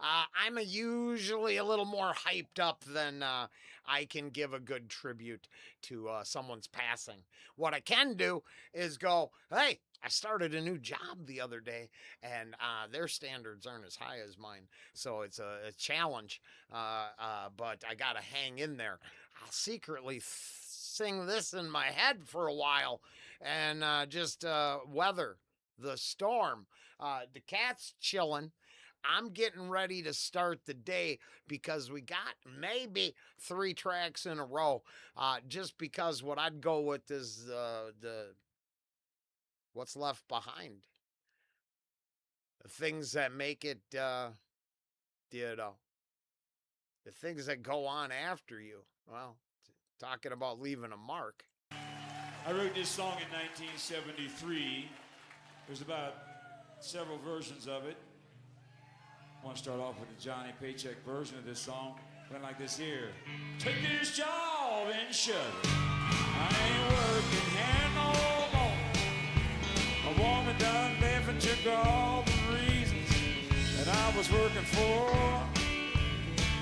I'm usually a little more hyped up than I can give a good tribute to someone's passing. What I can do is go, hey, I started a new job the other day, and their standards aren't as high as mine, so it's a challenge. But I got to hang in there. I'll secretly sing this in my head for a while, and just weather the storm. The cat's chilling. I'm getting ready to start the day because we got maybe 3 tracks in a row. Just because what I'd go with is the what's left behind, the things that make it, you know, the things that go on after you. Well, talking about leaving a mark. I wrote this song in 1973. There's about several versions of it. I want to start off with the Johnny Paycheck version of this song. Went like this here. Take this job and shut it. I ain't working here no more. A woman done left and took all the reasons that I was working for.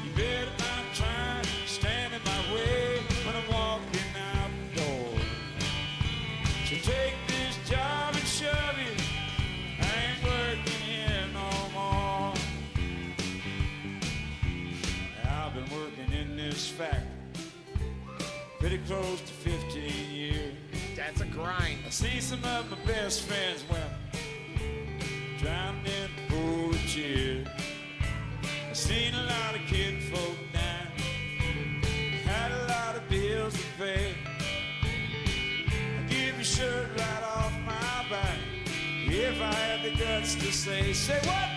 You better not try to stand in my way when I'm walking out the door. So take this job and shove it. I ain't working here no more. I've been working in this factory pretty close to 15 years. That's a grind. I see some of my best friends women drowned in a pool of tears. I seen a lot of kid folk dying, had a lot of bills to pay. I give your shirt right off my back if I had the guts to say what?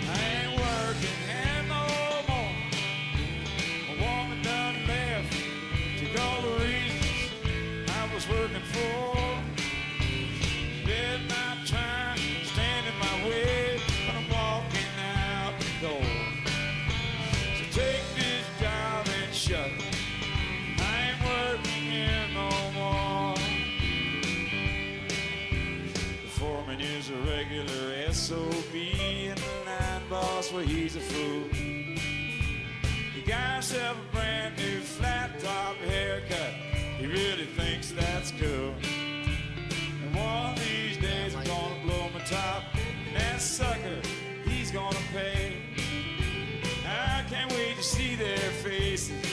I ain't working here no more. A woman done left, took all the reasons I was working for. Better not try to stand in my way when I'm walking out the door. So take this job and shut it. I ain't working here no more. The foreman is a regular SOB, and the line boss, well, he's a fool. He got himself a brand new flat top haircut. He really thinks that's cool. And one of these days I'm gonna blow my top, and that sucker, he's gonna pay. I can't wait to see their faces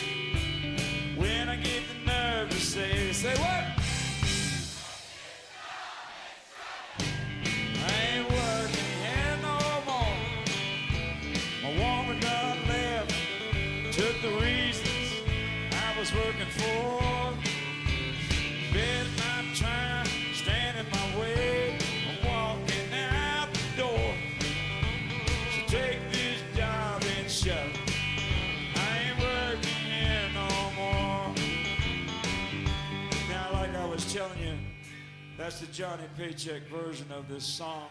when I get the nerve to say what? I ain't working here no more. My woman done left, took the reasons I was working for. Better not try to stand in my way. I'm walking out the door. So take this job and shut it. I ain't working here no more. Now, like I was telling you, that's the Johnny Paycheck version of this song.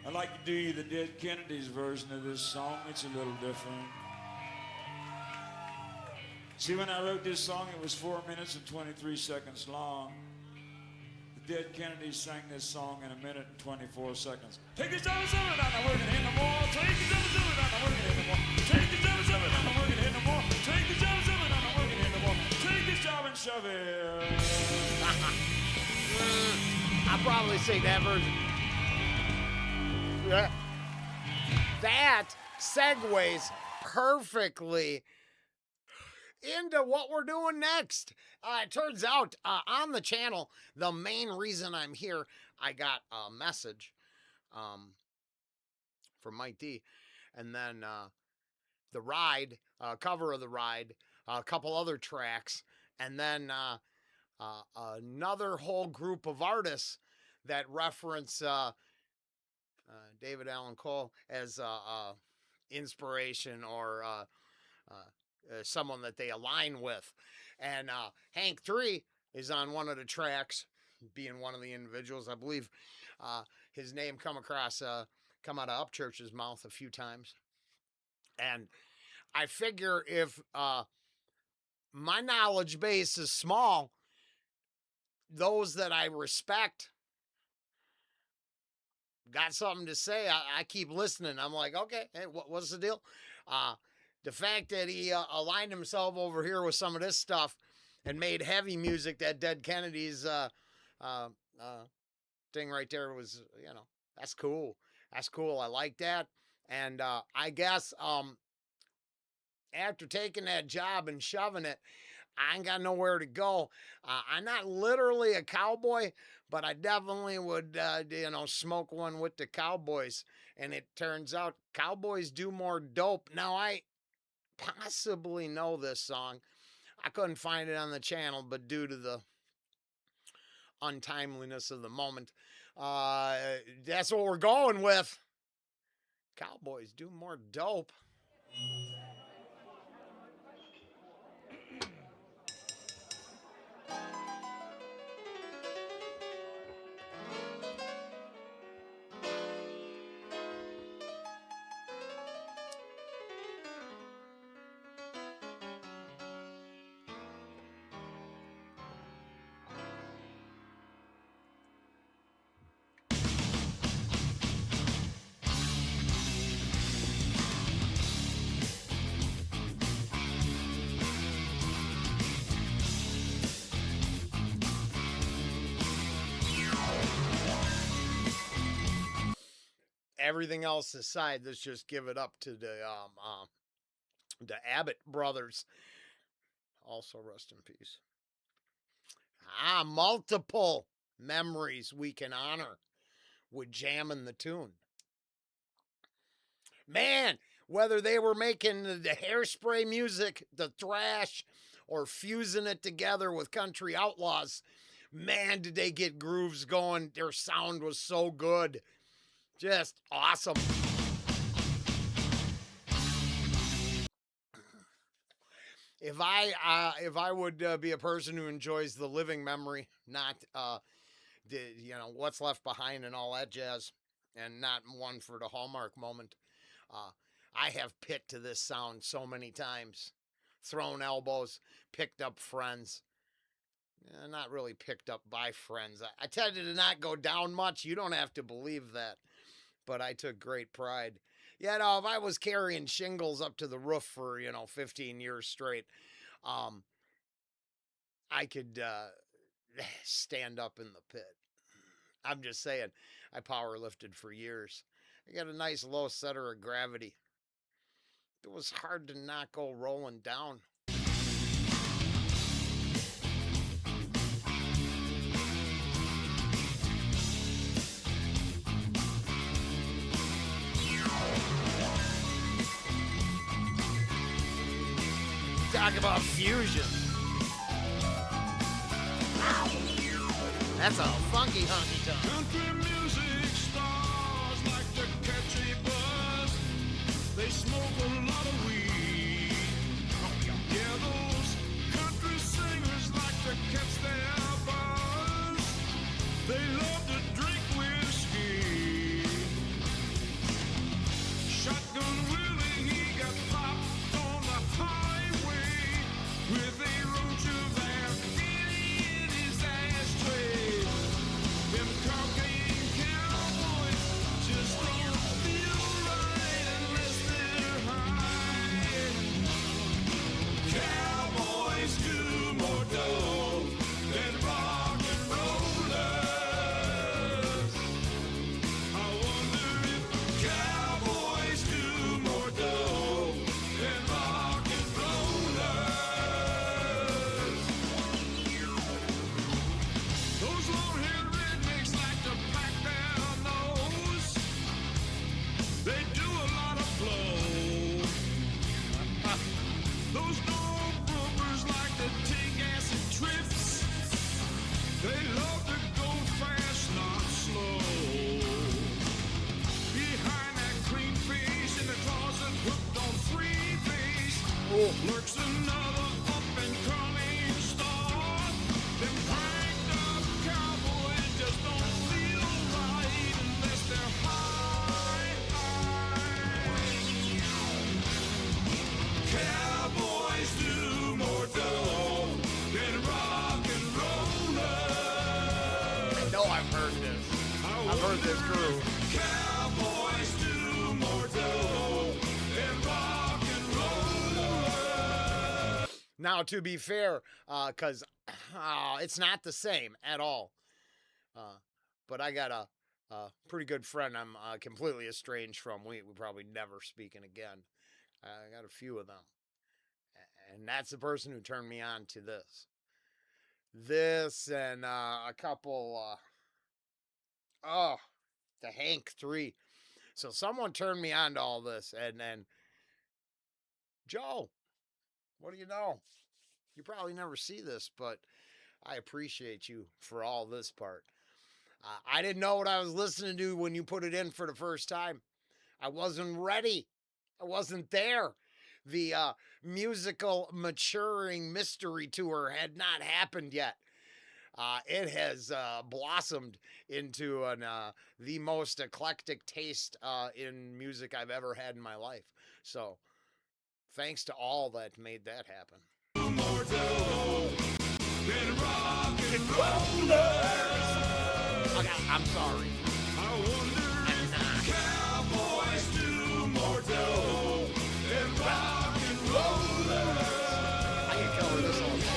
I'd like to do you the Dead Kennedys version of this song. It's a little different. See, when I wrote this song, it was 4 minutes and 23 seconds long. The Dead Kennedys sang this song in 1 minute and 24 seconds. Take this job and shove it, I'm not working here no more. Take this job and shove it, I'm not working here no more. Take this job and shove it, I'm not working here no more. Take this job and shove it, I'm not working here no more. Take this job and shove it. I'll probably sing that version. That segues perfectly into what we're doing next. It turns out on the channel, the main reason I'm here, I got a message from Mike D. And then the ride, cover of the ride, a couple other tracks, and then another whole group of artists that reference David Allan Cole as inspiration or someone that they align with. And Hank 3 is on one of the tracks, being one of the individuals. I believe his name come out of Upchurch's mouth a few times. And I figure if my knowledge base is small, those that I respect got something to say, I keep listening. I'm like, okay, hey, what's the deal? Uh, the fact that he aligned himself over here with some of this stuff and made heavy music, that Dead Kennedys uh, uh, thing right there was, that's cool. That's cool. I like that. And I guess after taking that job and shoving it, I ain't got nowhere to go. I'm not literally a cowboy, but I definitely would, smoke one with the cowboys. And it turns out cowboys do more dope. Now, I possibly know this song. I couldn't find it on the channel, but due to the untimeliness of the moment, that's what we're going with. Cowboys do more dope. Everything else aside, let's just give it up to the Abbott brothers. Also, rest in peace. Multiple memories we can honor with jamming the tune. Man, whether they were making the hairspray music, the thrash, or fusing it together with country outlaws, man, did they get grooves going. Their sound was so good. Just awesome. If I would be a person who enjoys the living memory, not what's left behind and all that jazz, and not one for the Hallmark moment, I have picked to this sound so many times, thrown elbows, picked up friends. Not really picked up by friends. I tended to not go down much. You don't have to believe that, but I took great pride. Yeah, no, if I was carrying shingles up to the roof for, 15 years straight, I could stand up in the pit. I'm just saying, I power lifted for years. I got a nice low center of gravity. It was hard to not go rolling down. Talk about fusion. Wow. That's a funky honky tonk. Country music stars like the catchy buzz. They smoke a lot of weed. Yeah, those country singers like to catch their buzz. They love to drink whiskey. Shotgun Willie, he got popped on the highway with a roach of Afghani in his ashtray. Them cocaine cowboys just don't feel right unless they're high. Cowboys do more dope. know I've heard this. I've heard this groove. Cowboys do more dough than rock and rollers. Now, to be fair, because it's not the same at all. But I got a pretty good friend I'm completely estranged from. We probably never speaking again. I got a few of them. And that's the person who turned me on to this. This and a couple, the Hank 3. So someone turned me on to all this. And then, Joe, what do you know? You probably never see this, but I appreciate you for all this part. I didn't know what I was listening to when you put it in for the first time. I wasn't ready. I wasn't there. The musical maturing mystery tour had not happened yet. It has blossomed into the most eclectic taste in music I've ever had in my life. So, thanks to all that made that happen. More dough than rock and rollers. I'm sorry. I wonder if cowboys do more dough than rock and rollers. I can cover this all day.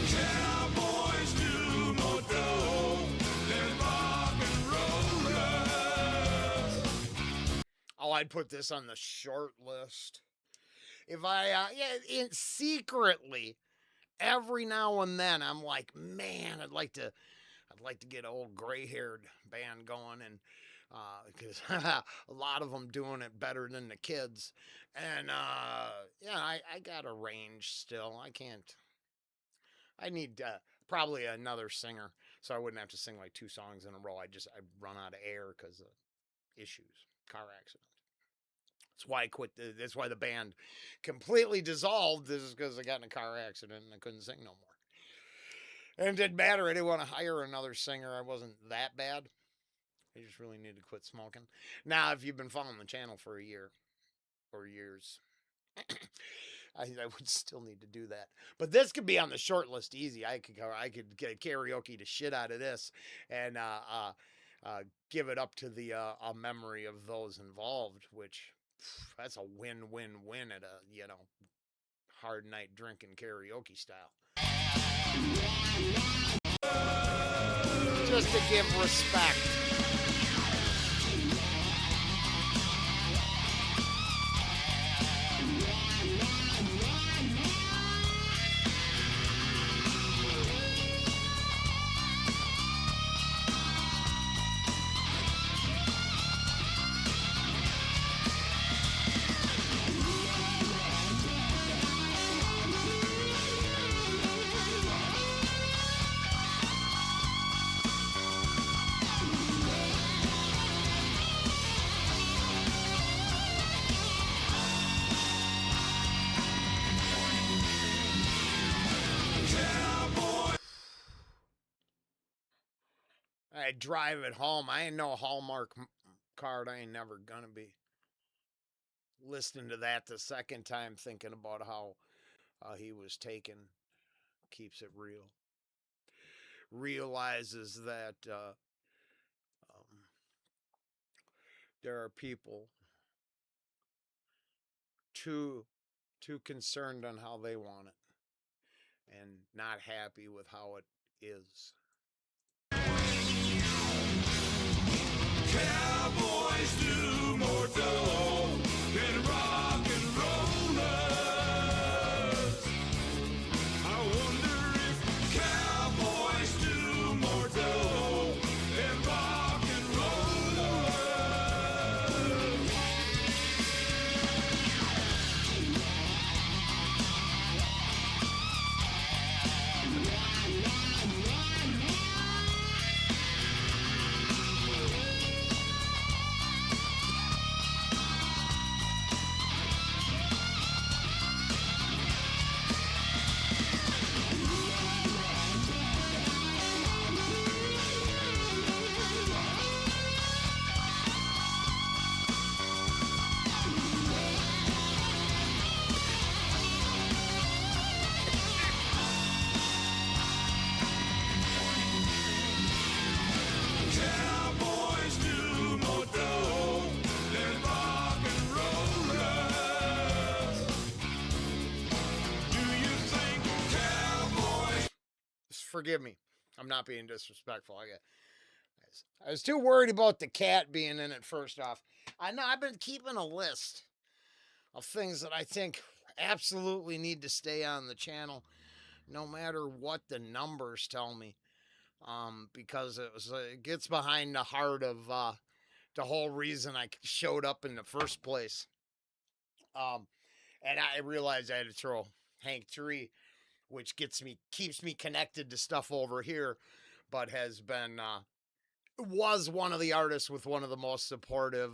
Cowboys do more dough than rock and rollers. Oh, I'd put this on the short list. If secretly, every now and then, I'm like, man, I'd like to get an old gray-haired band going, and because a lot of them doing it better than the kids, and I got a range still. I need probably another singer, so I wouldn't have to sing like 2 songs in a row. I run out of air because of issues, car accident. That's why I quit. That's why the band completely dissolved. This is because I got in a car accident and I couldn't sing no more. And it didn't matter. I didn't want to hire another singer. I wasn't that bad. I just really needed to quit smoking. Now, if you've been following the channel for a year or years, I would still need to do that. But this could be on the short list easy. I could get karaoke the shit out of this and give it up to the a memory of those involved, which that's a win-win-win at a hard night drinking karaoke style. Just to give respect. I drive it home. I ain't no Hallmark card. I ain't never gonna be. Listening to that the second time, thinking about how he was taken, keeps it real. Realizes that there are people too concerned on how they want it and not happy with how it is. Cowboys do more dough than rock and rollers. I wonder if cowboys do more dough than rock and rollers. forgive me. I'm not being disrespectful. I was too worried about the cat being in it, first off. I know I've been keeping a list of things that I think absolutely need to stay on the channel, no matter what the numbers tell me. Because it gets behind the heart of the whole reason I showed up in the first place. And I realized I had to throw Hank 3, which keeps me connected to stuff over here, but has been was one of the artists with one of the most supportive.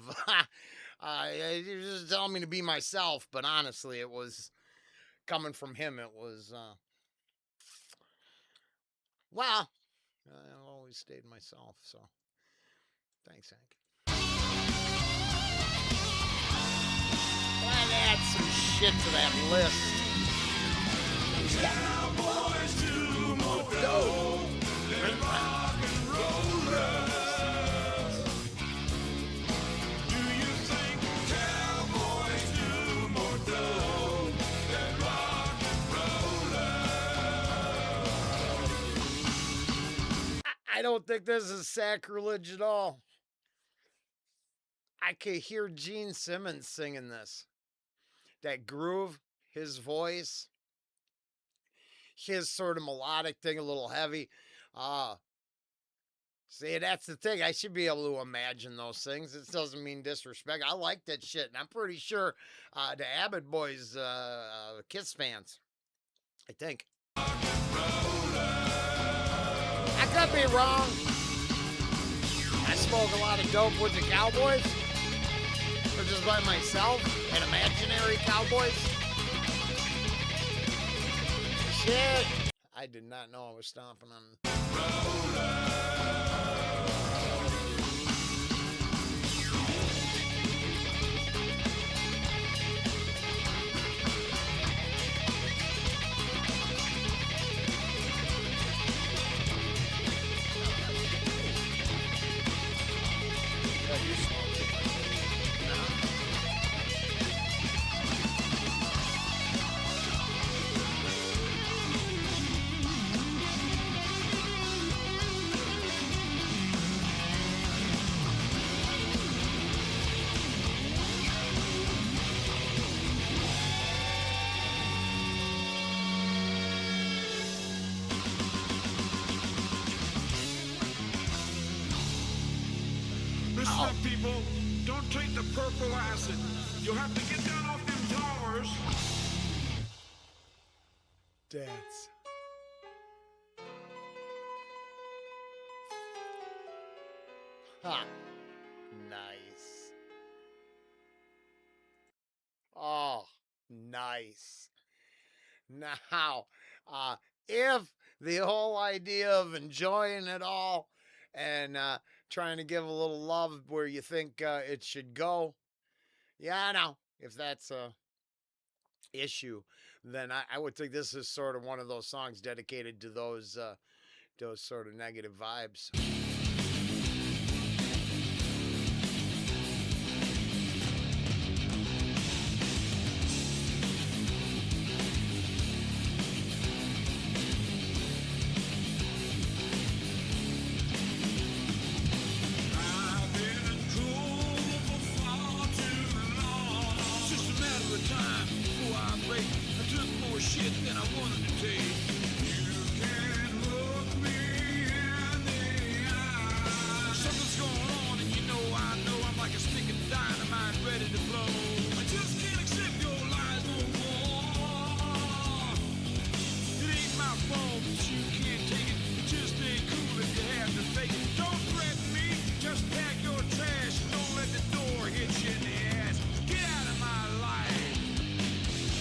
Just telling me to be myself, but honestly, it was coming from him. It was well, I've always stayed myself. So thanks, Hank. I'd add some shit to that list. Cowboys do more dough than rock and rollers. Do you think cowboys do more dough than rock and rollers? I don't think this is sacrilege at all. I could hear Gene Simmons singing this. That groove, his voice, his sort of melodic thing, a little heavy. See, that's the thing. I should be able to imagine those things. It doesn't mean disrespect. I like that shit, and I'm pretty sure the Abbott Boys Kiss fans. I think. I could be wrong. I smoke a lot of dope with the Cowboys. Or just by myself, and imaginary cowboys. Shit. I did not know I was stomping on. Listen, people, don't take the purple acid. You'll have to get down off them towers. Dance. Ha. Nice. Oh, nice. Now, if the whole idea of enjoying it all and trying to give a little love where you think it should go, yeah, I know. If that's a issue, then I would think this is sort of one of those songs dedicated to those sort of negative vibes. I've been in trouble for far too long. It's just a matter of time before I break. I took more shit than I wanted to take. You can look me in the eye. Something's going on, and you know I'm like a stick of dynamite ready to blow. I just can't accept your lies no more. It ain't my fault that you can't take it. It just ain't cool if you have to fake it. Don't threaten me, just pack your trash and don't let the door hit you in the ass. Get out of my life.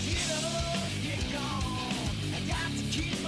Get up, get gone. I got to keep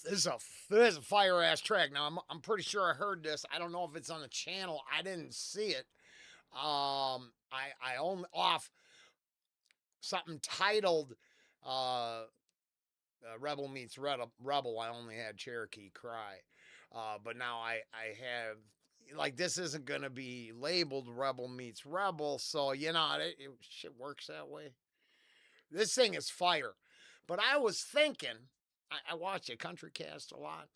This is a fire ass track. Now I'm pretty sure I heard this. I don't know if it's on the channel. I didn't see it. I own off something titled uh, Rebel Meets Rebel. I only had Cherokee Cry, but now I have, like, this isn't gonna be labeled Rebel Meets Rebel, so shit works that way. This thing is fire, but I was thinking, I watch a country cast a lot.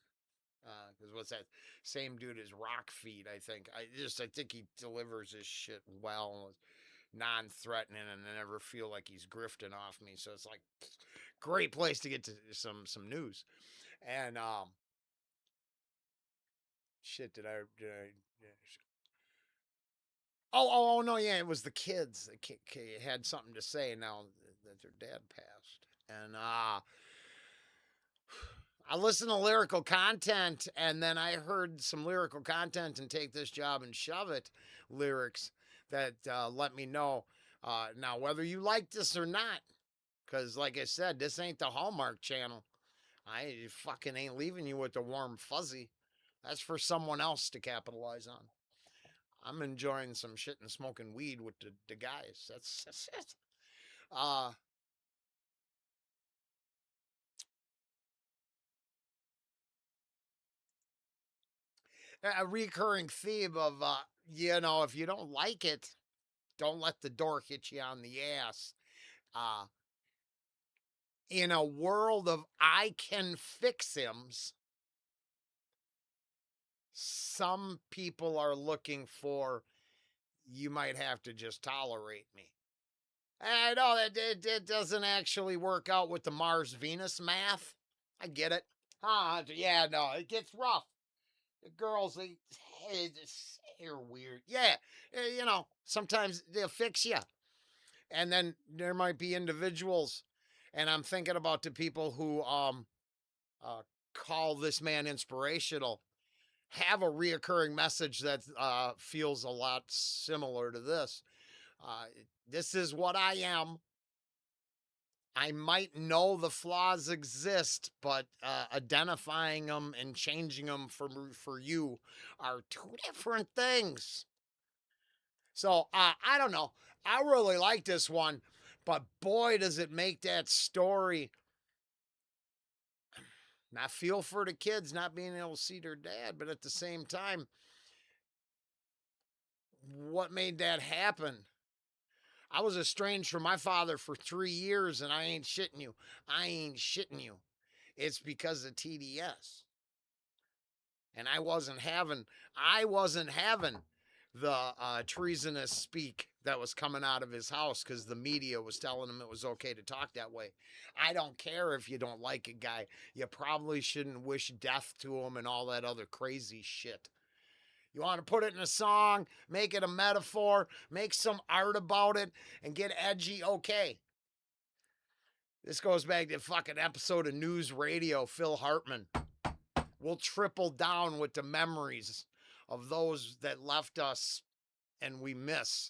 Because what's that? Same dude as Rock Feed, I think. I think he delivers his shit well, non-threatening, and I never feel like he's grifting off me. So it's like great place to get to some news. And shit, did I? Oh no, yeah, it was the kids. The kid had something to say now that their dad passed, and I listened to lyrical content, and then I heard some lyrical content and Take This Job and Shove It lyrics that let me know now whether you like this or not. Because, like I said, this ain't the Hallmark Channel. I fucking ain't leaving you with the warm fuzzy. That's for someone else to capitalize on. I'm enjoying some shit and smoking weed with the guys. That's it. A recurring theme of, if you don't like it, don't let the door hit you on the ass. In a world of I can fix hims, some people are looking for, you might have to just tolerate me. And I know that it doesn't actually work out with the Mars-Venus math. I get it. Yeah, no, it gets rough. The girls, they're weird. Yeah, sometimes they'll fix you. And then there might be individuals, and I'm thinking about the people who call this man inspirational, have a reoccurring message that feels a lot similar to this. This is what I am. I might know the flaws exist, but identifying them and changing them for you are two different things. So I don't know. I really like this one, but boy, does it make that story. Not feel for the kids not being able to see their dad, but at the same time, what made that happen? I was estranged from my father for 3 years, and I ain't shitting you. I ain't shitting you. It's because of TDS. And I wasn't having the treasonous speak that was coming out of his house because the media was telling him it was okay to talk that way. I don't care if you don't like a guy. You probably shouldn't wish death to him and all that other crazy shit. You want to put it in a song, make it a metaphor, make some art about it, and get edgy, okay. This goes back to a fucking episode of News Radio, Phil Hartman. We'll triple down with the memories of those that left us and we miss.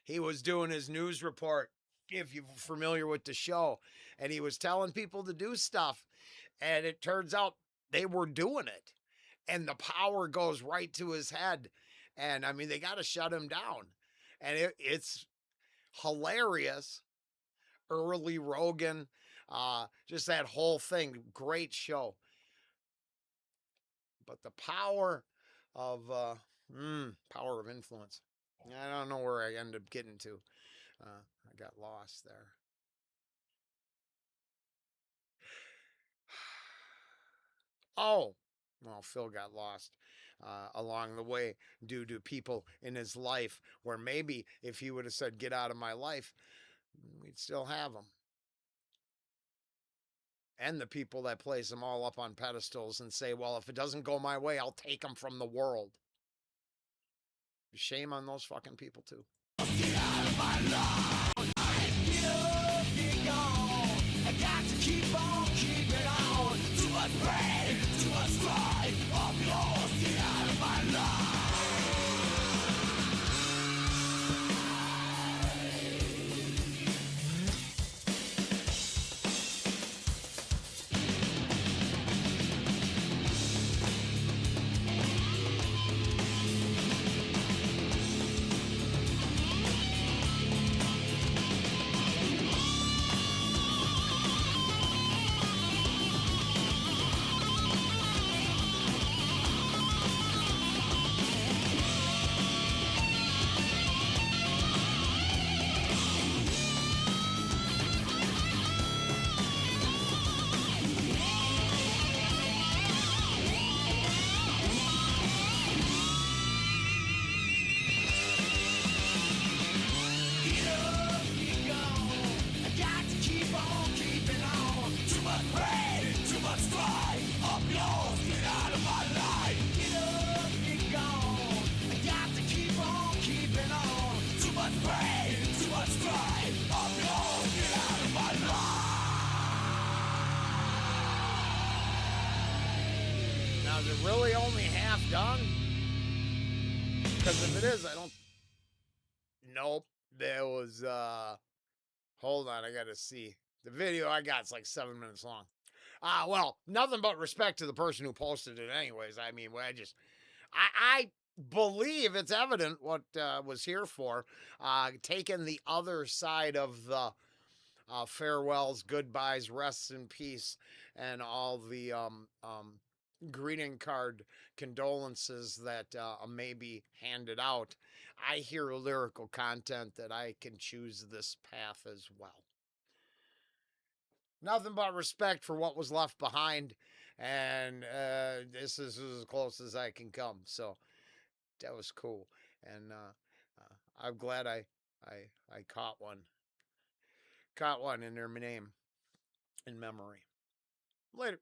He was doing his news report, if you're familiar with the show, and he was telling people to do stuff, and it turns out they were doing it. And the power goes right to his head. And I mean, they got to shut him down. And it's hilarious. Early Rogan, just that whole thing. Great show. But the power of influence. I don't know where I ended up getting to. I got lost there. Oh, well, Phil got lost along the way due to people in his life where maybe if he would have said, get out of my life, we'd still have him. And the people that place them all up on pedestals and say, well, if it doesn't go my way, I'll take them from the world. Shame on those fucking people, too. Get out of my life. I got to keep on keeping on. Too much pain, too much pride. I'm lost. Get out of my life. really only half done? Because if it is, I don't. Nope. There was. Hold on, I gotta see. The video I got's like 7 minutes long. Well, nothing but respect to the person who posted it, anyways. I mean, I believe it's evident what was here for. Taking the other side of the farewells, goodbyes, rests in peace, and all the greeting card condolences that may be handed out. I hear lyrical content that I can choose this path as well. Nothing but respect for what was left behind, and this is as close as I can come. So that was cool, and I'm glad I caught one in their name in memory. Later.